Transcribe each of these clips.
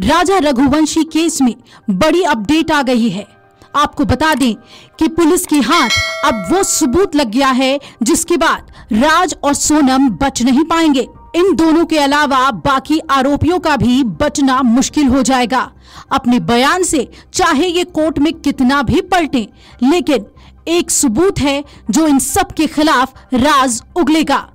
राजा Raghuvanshi case में बड़ी update आ गई है। आपको बता दें कि पुलिस के हाथ अब वो सबूत लग गया है जिसके बाद राज और सोनम बच नहीं पाएंगे। इन दोनों के अलावा बाकी आरोपियों का भी बचना मुश्किल हो जाएगा। अपने बयान से चाहे ये कोर्ट में कितना भी पलटें, लेकिन एक सबूत है जो इन सब के खिलाफ राज उगलेगा।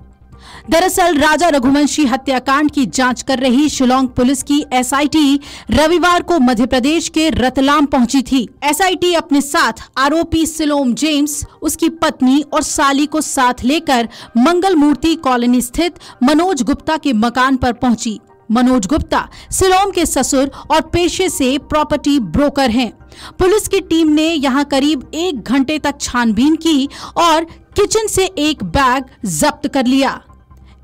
दरअसल राजा रघुवंशी हत्याकांड की जांच कर रही शिलांग पुलिस की एसआईटी रविवार को मध्य प्रदेश के रतलाम पहुंची थी। एसआईटी अपने साथ आरोपी सिलोम जेम्स, उसकी पत्नी और साली को साथ लेकर मंगल मूर्ति कॉलोनी स्थित मनोज गुप्ता के मकान पर पहुंची। मनोज गुप्ता सिलोम के ससुर और पेशे से प्रॉपर्टी ब्रोकर हैं। पुलिस की टीम ने यहां करीब 1 घंटे तक छानबीन की और किचन से एक बैग जब्त कर लिया।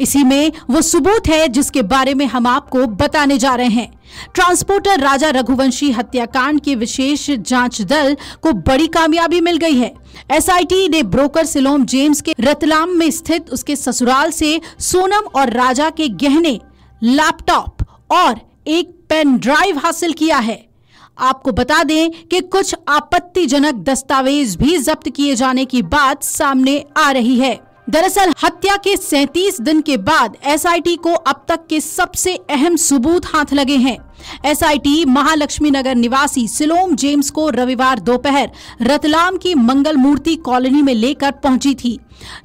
इसी में वो सबूत है जिसके बारे में हम आपको बताने जा रहे हैं। ट्रांसपोर्टर राजा रघुवंशी हत्याकांड के विशेष जांच दल को बड़ी कामयाबी मिल गई है। एसआईटी ने ब्रोकर सिलोम जेम्स के रतलाम में स्थित उसके ससुराल से सोनम और राजा के गहने, लैपटॉप और एक पेन ड्राइव हासिल किया है। आपको बता दें कि कुछ आपत्तिजनक दस्तावेज भी जब्त किए जाने की बात सामने आ रही है। दरअसल हत्या के 37 दिन के बाद एसआईटी को अब तक के सबसे अहम सबूत हाथ लगे हैं। एसआईटी महालक्ष्मी नगर निवासी सिलोम जेम्स को रविवार दोपहर रतलाम की मंगल मूर्ति कॉलोनी में लेकर पहुंची थी।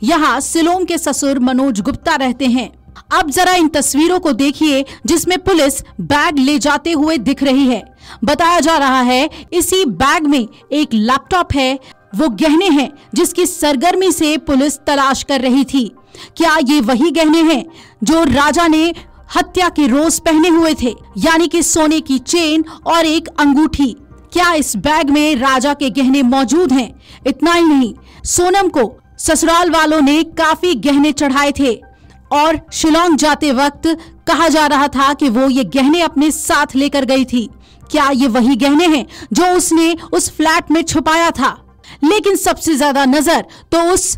यहां सिलोम के ससुर मनोज गुप्ता रहते हैं। अब जरा इन तस्वीरों को देखिए जिसमें पुलिस बैग ले जाते हुए दिख रही है। बताया जा रहा है इसी बैग में एक लैपटॉप है। वो गहने हैं जिसकी सरगर्मी से पुलिस तलाश कर रही थी। क्या ये वही गहने हैं जो राजा ने हत्या के रोज पहने हुए थे, यानी कि सोने की चेन और एक अंगूठी? क्या इस बैग में राजा के गहने मौजूद हैं? इतना ही नहीं, सोनम को ससुराल वालों ने काफी गहने चढ़ाए थे और शिलांग जाते वक्त कहा जा रहा था कि वो ये गहने अपने साथ लेकर गई थी। क्या ये वही गहने हैं जो उसने उस फ्लैट में छुपाया था? लेकिन सबसे ज्यादा नजर तो उस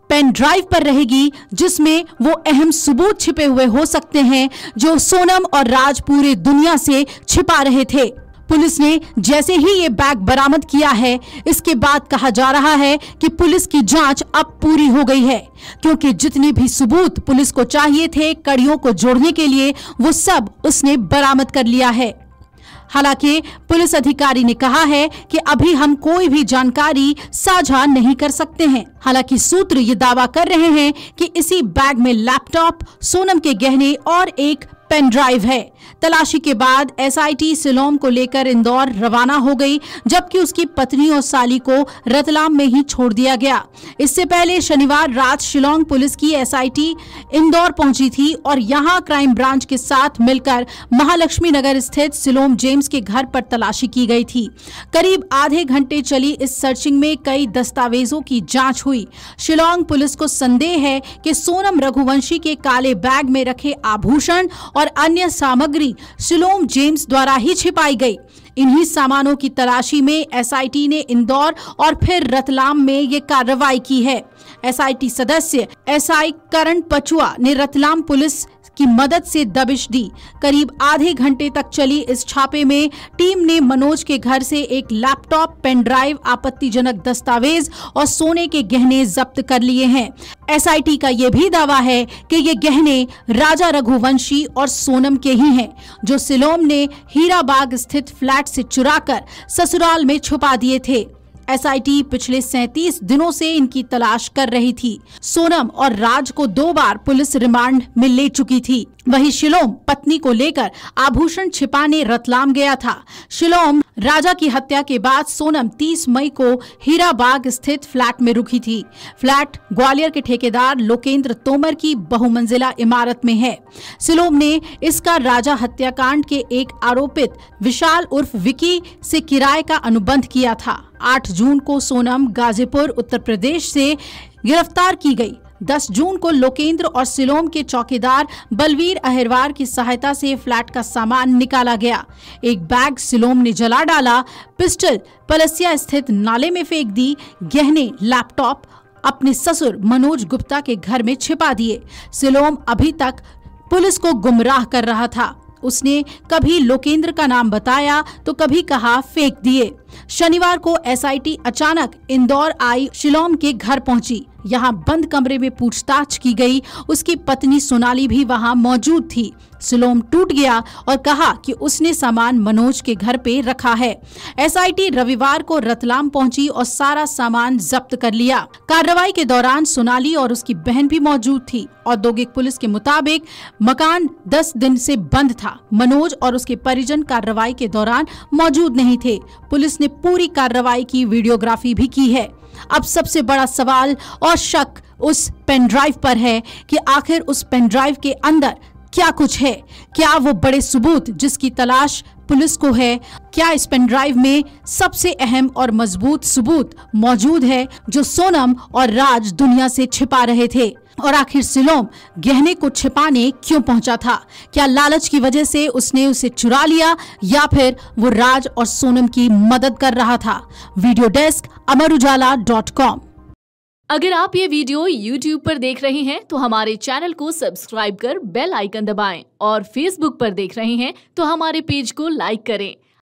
पेन ड्राइव पर रहेगी जिसमें वो अहम सबूत छिपे हुए हो सकते हैं जो सोनम और राज पूरे दुनिया से छिपा रहे थे। पुलिस ने जैसे ही ये बैग बरामद किया है, इसके बाद कहा जा रहा है कि पुलिस की जांच अब पूरी हो गई है, क्योंकि जितने भी सबूत पुलिस को चाहिए थे कड़ियों को जोड़ने के लिए, वो सब उसने बरामद कर लिया है। हालांकि पुलिस अधिकारी ने कहा है कि अभी हम कोई भी जानकारी साझा नहीं कर सकते हैं। हालांकि सूत्र ये दावा कर रहे हैं कि इसी बैग में लैपटॉप, सोनम के गहने और एक पेन ड्राइव है। तलाशी के बाद एसआईटी सिलोम को लेकर इंदौर रवाना हो गई, जबकि उसकी पत्नी और साली को रतलाम में ही छोड़ दिया गया। इससे पहले शनिवार रात शिलांग पुलिस की एसआईटी इंदौर पहुंची थी और यहां क्राइम ब्रांच के साथ मिलकर महालक्ष्मी नगर स्थित सिलोम जेम्स के घर पर तलाशी की गई थी। करीब आधे घंटे चली इस सर्चिंग में कई दस्तावेजों की जांच हुई। शिलांग पुलिस को संदेह है कि सोनम रघुवंशी के काले बैग में रखे आभूषण और अन्य सामग्री सिलोम जेम्स द्वारा ही छिपाई गई। इन्हीं सामानों की तलाशी में एसआईटी ने इंदौर और फिर रतलाम में ये कार्रवाई की है। एसआईटी सदस्य एसआई करण पचुआ ने रतलाम पुलिस की मदद से दबिश दी। करीब आधे घंटे तक चली इस छापे में टीम ने मनोज के घर से एक लैपटॉप, पेन ड्राइव, आपत्तिजनक दस्तावेज और सोने के गहने जब्त कर लिए हैं। एसआईटी का ये भी दावा है कि ये गहने राजा रघुवंशी और सोनम के ही हैं, जो सिलोम ने हीराबाग स्थित फ्लैट से चुराकर ससुराल में छुपा दिए थे। एसआईटी पिछले 37 दिनों से इनकी तलाश कर रही थी। सोनम और राज को 2 बार पुलिस रिमांड में ले चुकी थी। वहीं शिलोम पत्नी को लेकर आभूषण छिपाने रतलाम गया था। शिलोम राजा की हत्या के बाद सोनम 30 मई को हीराबाग स्थित फ्लैट में रुकी थी। फ्लैट ग्वालियर के ठेकेदार लोकेंद्र तोमर की बहुमंजिला इमारत में है। सिलोम ने इसका राजा हत्याकांड के एक आरोपित विशाल उर्फ विकी से किराए का अनुबंध किया था। 8 जून को सोनम गाजीपुर उत्तर प्रदेश से गिरफ्तार की गई। 10 जून को लोकेंद्र और सिलोम के चौकीदार बलवीर अहिरवार की सहायता से फ्लैट का सामान निकाला गया। एक बैग सिलोम ने जला डाला, पिस्टल पलसिया स्थित नाले में फेंक दी, गहने, लैपटॉप अपने ससुर मनोज गुप्ता के घर में छिपा दिए। सिलोम अभी तक पुलिस को गुमराह कर रहा था। उसने कभी लोकेंद्र का नाम बताया तो कभी कहा फेंक दिए। शनिवार को एसआईटी अचानक इंदौर आई, शिलोम के घर पहुंची। यहाँ बंद कमरे में पूछताछ की गई। उसकी पत्नी सोनाली भी वहां मौजूद थी। शिलोम टूट गया और कहा कि उसने सामान मनोज के घर पे रखा है। एसआईटी रविवार को रतलाम पहुंची और सारा सामान जब्त कर लिया। कार्रवाई के दौरान सोनाली और उसकी बहन भी मौजूद थी। औद्योगिक पुलिस के मुताबिक मकान 10 दिन से बंद था। मनोज और उसके परिजन कार्रवाई के दौरान मौजूद नहीं थे। पुलिस ने पूरी कार्रवाई की वीडियोग्राफी भी की है। अब सबसे बड़ा सवाल और शक उस पेन ड्राइव पर है कि आखिर उस पेन ड्राइव के अंदर क्या कुछ है। क्या वो बड़े सबूत जिसकी तलाश पुलिस को है, क्या इस पेन ड्राइव में सबसे अहम और मजबूत सबूत मौजूद है जो सोनम और राज दुनिया से छिपा रहे थे। और आखिर शिलोम गहने को छिपाने क्यों पहुंचा था? क्या लालच की वजह से उसने उसे चुरा लिया या फिर वो राज और सोनम की मदद कर रहा था? Video desk amarujala.com। अगर आप ये वीडियो YouTube पर देख रहे हैं तो हमारे चैनल को सब्सक्राइब कर बेल आइकन दबाएं और Facebook पर देख रहे हैं तो हमारे पेज को लाइक करें।